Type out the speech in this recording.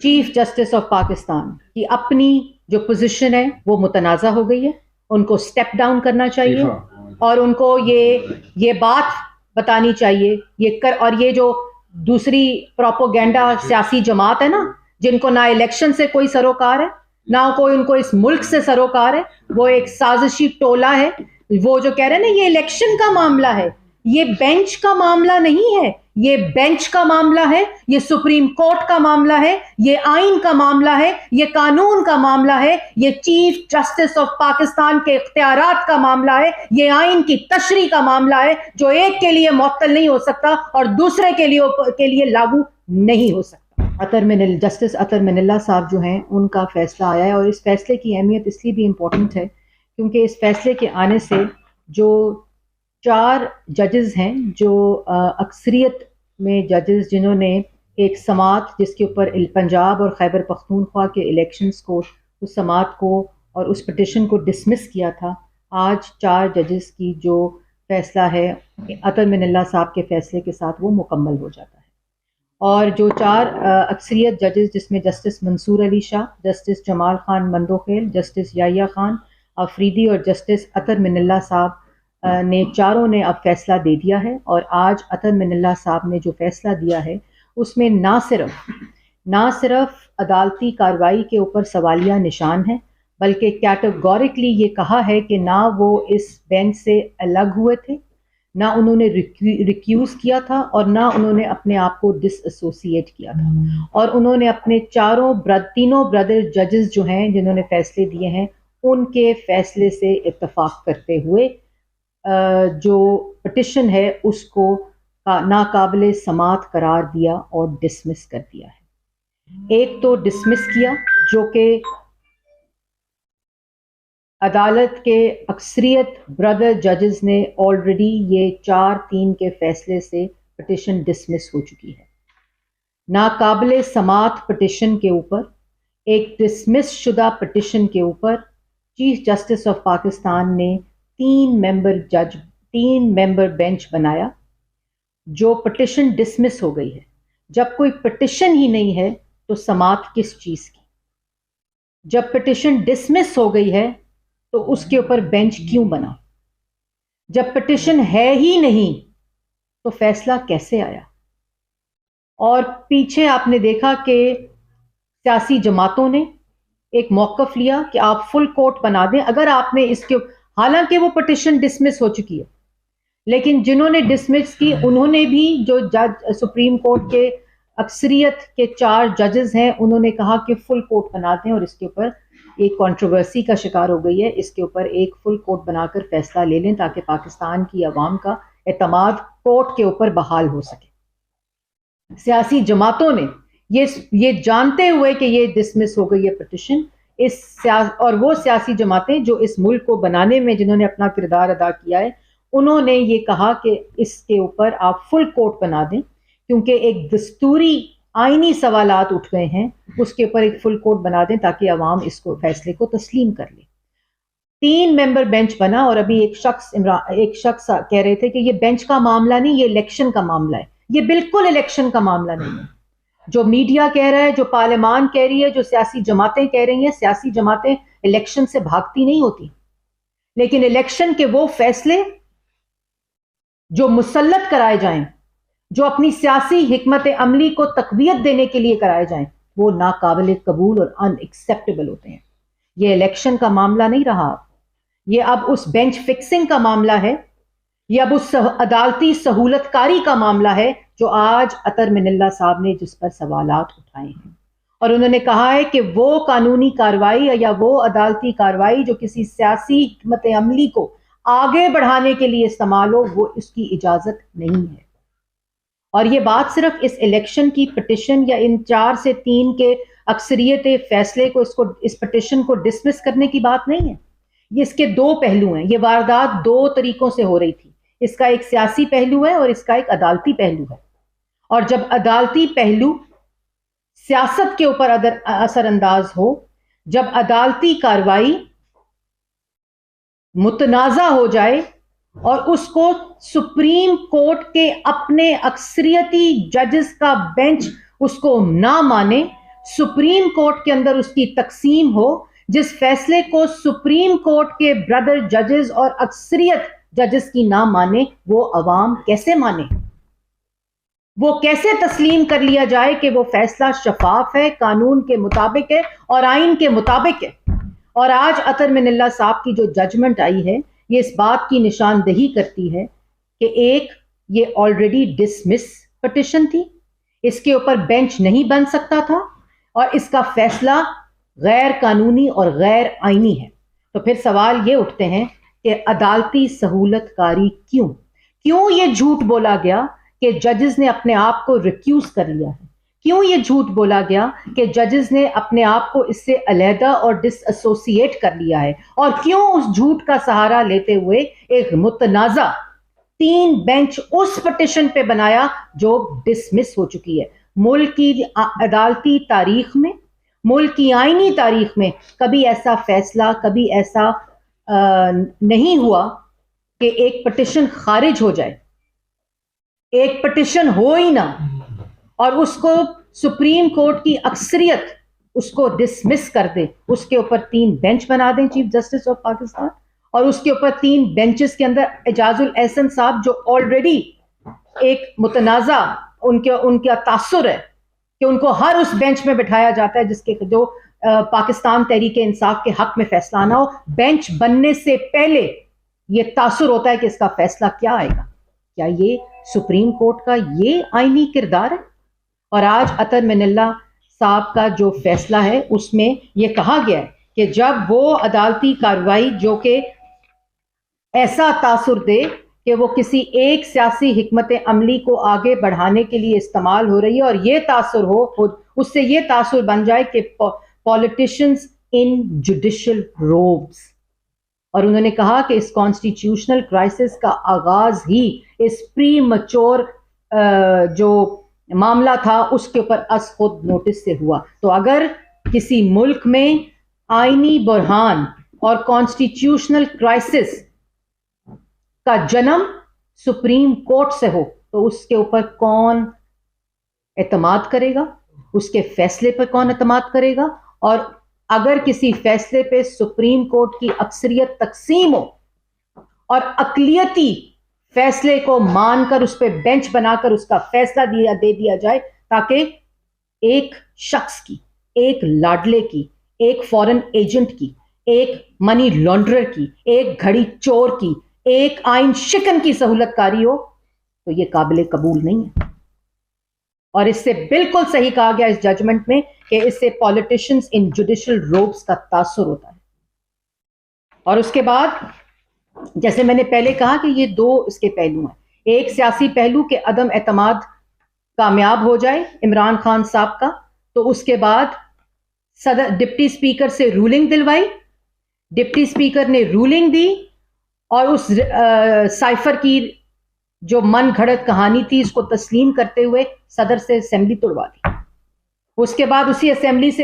Chief justice of Pakistan کی اپنی جو پوزیشن ہے وہ متنازع ہو گئی ہے، ان کو سٹیپ ڈاؤن کرنا چاہیے اور ان کو یہ بات بتانی چاہیے اور یہ جو دوسری پروپوگینڈا سیاسی جماعت ہے نا، جن کو نہ الیکشن سے کوئی سروکار ہے نہ کوئی ان کو اس ملک سے سروکار ہے، وہ ایک سازشی ٹولہ ہے. وہ جو کہہ رہے ہیں نا یہ الیکشن کا معاملہ ہے، یہ بینچ کا معاملہ نہیں ہے، یہ بینچ کا معاملہ ہے، یہ سپریم کورٹ کا معاملہ ہے، یہ آئین کا معاملہ ہے، یہ قانون کا معاملہ ہے، یہ چیف جسٹس آف پاکستان کے اختیارات کا معاملہ ہے، یہ آئین کی تشریح کا معاملہ ہے جو ایک کے لیے معطل نہیں ہو سکتا اور دوسرے کے لیے لاگو نہیں ہو سکتا. جسٹس اطہر من اللہ صاحب جو ہیں ان کا فیصلہ آیا ہے، اور اس فیصلے کی اہمیت اس لیے بھی امپورٹنٹ ہے کیونکہ اس فیصلے کے آنے سے جو 4 ججز ہیں، جو اکثریت میں ججز جنہوں نے ایک سماعت جس کے اوپر پنجاب اور خیبر پختونخوا کے الیکشنز کو، اس سماعت کو اور اس پٹیشن کو ڈسمس کیا تھا، آج 4 ججز کی جو فیصلہ ہے اطہر من اللہ صاحب کے فیصلے کے ساتھ وہ مکمل ہو جاتا ہے. اور جو 4 اکثریت ججز جس میں جسٹس منصور علی شاہ، جسٹس جمال خان مندوخیل، جسٹس یحییٰ خان آفریدی اور جسٹس اطہر من اللہ صاحب نے چاروں نے اب فیصلہ دے دیا ہے. اور آج اطہر من اللہ صاحب نے جو فیصلہ دیا ہے اس میں نہ صرف عدالتی کارروائی کے اوپر سوالیہ نشان ہے، بلکہ کیٹیگورکلی یہ کہا ہے کہ نہ وہ اس بینچ سے الگ ہوئے تھے، نہ انہوں نے ریکیوز کیا تھا اور نہ انہوں نے اپنے آپ کو ڈس ایسوسیٹ کیا تھا. اور انہوں نے اپنے تینوں برادر ججز جو ہیں جنہوں نے فیصلے دیے ہیں ان کے فیصلے سے اتفاق کرتے ہوئے جو پٹیشن ہے اس کو ناقابل سماعت قرار دیا اور ڈسمس کر دیا ہے. ایک تو ڈسمس کیا جو کہ عدالت کے اکثریت برادر ججز نے آلریڈی یہ 4-3 کے فیصلے سے پٹیشن ڈسمس ہو چکی ہے. ناقابل سماعت پٹیشن کے اوپر، ایک ڈسمس شدہ پٹیشن کے اوپر چیف جسٹس آف پاکستان نے 3 ممبر بینچ بنایا جو پٹیشن ڈسمس ہو گئی ہے. جب کوئی پٹیشن ہی نہیں ہے تو سماعت کس چیز کی؟ جب پٹیشن ڈسمس ہو گئی ہے تو اس کے اوپر بینچ کیوں بنا؟ جب پٹیشن ہے ہی نہیں تو فیصلہ کیسے آیا؟ اور پیچھے آپ نے دیکھا کہ سیاسی جماعتوں نے ایک موقف لیا کہ آپ فل کورٹ بنا دیں اگر آپ نے اس کے، حالانکہ وہ پٹیشن ڈسمس ہو چکی ہے، لیکن جنہوں نے ڈسمس کی انہوں نے بھی، جو جج سپریم کورٹ کے اکثریت کے 4 ججز ہیں انہوں نے کہا کہ فل کورٹ بنا دیں اور اس کے اوپر ایک کنٹروورسی کا شکار ہو گئی ہے، اس کے اوپر ایک فل کورٹ بنا کر فیصلہ لے لیں تاکہ پاکستان کی عوام کا اعتماد کورٹ کے اوپر بحال ہو سکے. سیاسی جماعتوں نے یہ جانتے ہوئے کہ یہ ڈسمس ہو گئی ہے پٹیشن، اور وہ سیاسی جماعتیں جو اس ملک کو بنانے میں جنہوں نے اپنا کردار ادا کیا ہے انہوں نے یہ کہا کہ اس کے اوپر آپ فل کورٹ بنا دیں کیونکہ ایک دستوری آئینی سوالات اٹھ گئے ہیں، اس کے اوپر ایک فل کورٹ بنا دیں تاکہ عوام اس کو فیصلے کو تسلیم کر لے. 3 ممبر بینچ بنا اور ابھی ایک شخص کہہ رہے تھے کہ یہ بینچ کا معاملہ نہیں، یہ الیکشن کا معاملہ ہے. یہ بالکل الیکشن کا معاملہ نہیں ہے. جو میڈیا کہہ رہا ہے، جو پارلیمان کہہ رہی ہے، جو سیاسی جماعتیں کہہ رہی ہیں، سیاسی جماعتیں الیکشن سے بھاگتی نہیں ہوتی، لیکن الیکشن کے وہ فیصلے جو مسلط کرائے جائیں، جو اپنی سیاسی حکمت عملی کو تقویت دینے کے لیے کرائے جائیں، وہ ناقابل قبول اور ان ایکسیپٹیبل ہوتے ہیں. یہ الیکشن کا معاملہ نہیں رہا، یہ اب اس بینچ فکسنگ کا معاملہ ہے، یہ اب اس عدالتی سہولت کاری کا معاملہ ہے جو آج اطہر من اللہ صاحب نے جس پر سوالات اٹھائے ہیں. اور انہوں نے کہا ہے کہ وہ قانونی کارروائی یا وہ عدالتی کارروائی جو کسی سیاسی حکمت عملی کو آگے بڑھانے کے لیے استعمال ہو، وہ اس کی اجازت نہیں ہے. اور یہ بات صرف اس الیکشن کی پٹیشن یا ان 4 سے 3 کے اکثریت فیصلے کو اس پٹیشن کو ڈسمس کرنے کی بات نہیں ہے. یہ اس کے 2 پہلو ہیں. یہ واردات 2 طریقوں سے ہو رہی تھی. اس کا ایک سیاسی پہلو ہے اور اس کا ایک عدالتی پہلو ہے. اور جب عدالتی پہلو سیاست کے اوپر اثر انداز ہو، جب عدالتی کارروائی متنازع ہو جائے اور اس کو سپریم کورٹ کے اپنے اکثریتی ججز کا بینچ اس کو نہ مانے، سپریم کورٹ کے اندر اس کی تقسیم ہو، جس فیصلے کو سپریم کورٹ کے برادر ججز اور اکثریت ججز کی نہ مانے، وہ عوام کیسے مانے؟ وہ کیسے تسلیم کر لیا جائے کہ وہ فیصلہ شفاف ہے، قانون کے مطابق ہے اور آئین کے مطابق ہے؟ اور آج عطر من اللہ صاحب کی جو ججمنٹ آئی ہے، یہ اس بات کی نشاندہی کرتی ہے کہ ایک، یہ آلریڈی ڈسمس پٹیشن تھی، اس کے اوپر بینچ نہیں بن سکتا تھا، اور اس کا فیصلہ غیر قانونی اور غیر آئینی ہے۔ تو پھر سوال یہ اٹھتے ہیں کہ عدالتی سہولت کاری کیوں یہ جھوٹ بولا گیا کہ ججز نے اپنے آپ کو ریکیوز کر لیا ہے؟ کیوں یہ جھوٹ بولا گیا کہ ججز نے اپنے آپ کو اس سے علیحدہ اور ڈس ایسوسیٹ کر لیا ہے؟ اور کیوں اس جھوٹ کا سہارا لیتے ہوئے ایک متنازع 3 بینچ اس پٹیشن پہ بنایا جو ڈسمس ہو چکی ہے؟ ملک کی عدالتی تاریخ میں، ملک کی آئینی تاریخ میں کبھی ایسا فیصلہ، کبھی ایسا نہیں ہوا کہ ایک پٹیشن خارج ہو جائے، ایک پٹیشن ہو ہی نہ، اور اس کو سپریم کورٹ کی اکثریت اس کو ڈسمس کر دے، اس کے اوپر 3 بینچ بنا دیں چیف جسٹس آف پاکستان، اور اس کے اوپر 3 بینچز کے اندر اعجاز الاحسن صاحب جو آلریڈی ایک متنازع ان کا تاثر ہے کہ ان کو ہر اس بینچ میں بٹھایا جاتا ہے جس کے جو پاکستان تحریک انصاف کے حق میں فیصلہ آنا ہو، بینچ بننے سے پہلے یہ تاثر ہوتا ہے کہ اس کا فیصلہ کیا آئے گا۔ کیا یہ سپریم کورٹ کا یہ آئینی کردار ہے؟ اور آج عطر من اللہ صاحب کا جو فیصلہ ہے اس میں یہ کہا گیا ہے کہ جب وہ عدالتی کارروائی جو کہ ایسا تاثر دے کہ وہ کسی ایک سیاسی حکمت عملی کو آگے بڑھانے کے لیے استعمال ہو رہی ہے، اور یہ تاثر ہو، اس سے یہ تاثر بن جائے کہ پولیٹیشینز ان جوڈیشل روبس، اور انہوں نے کہا کہ اس کانسٹیٹیوشنل کرائسس کا آغاز ہی اس پری میچور جو معاملہ تھا اس کے اوپر از خود نوٹس سے ہوا۔ تو اگر کسی ملک میں آئینی بحران اور کانسٹیٹیوشنل کرائسس کا جنم سپریم کورٹ سے ہو تو اس کے اوپر کون اعتماد کرے گا؟ اس کے فیصلے پر کون اعتماد کرے گا؟ اور اگر کسی فیصلے پہ سپریم کورٹ کی اکثریت تقسیم ہو اور اقلیتی فیصلے کو مان کر اس پہ بینچ بنا کر اس کا فیصلہ دے دیا جائے تاکہ ایک شخص کی، ایک لاڈلے کی، ایک فورن ایجنٹ کی، ایک منی لانڈرر کی، ایک گھڑی چور کی، ایک آئین شکن کی سہولت کاری ہو، تو یہ قابل قبول نہیں ہے۔ اور اس سے بالکل صحیح کہا گیا اس ججمنٹ میں کہ اس سے پولیٹیشنز ان جوڈیشل روبس کا تاثر ہوتا ہے۔ اور اس کے بعد جیسے میں نے پہلے کہا کہ یہ 2 اس کے پہلو ہیں، ایک سیاسی پہلو کہ عدم اعتماد کامیاب ہو جائے عمران خان صاحب کا، تو اس کے بعد صدر ڈپٹی اسپیکر سے رولنگ دلوائی، ڈپٹی اسپیکر نے رولنگ دی، اور اس سائفر کی جو من گھڑت کہانی تھی اس کو تسلیم کرتے ہوئے صدر سے اسمبلی توڑوا دی۔ اس کے بعد اسی اسمبلی سے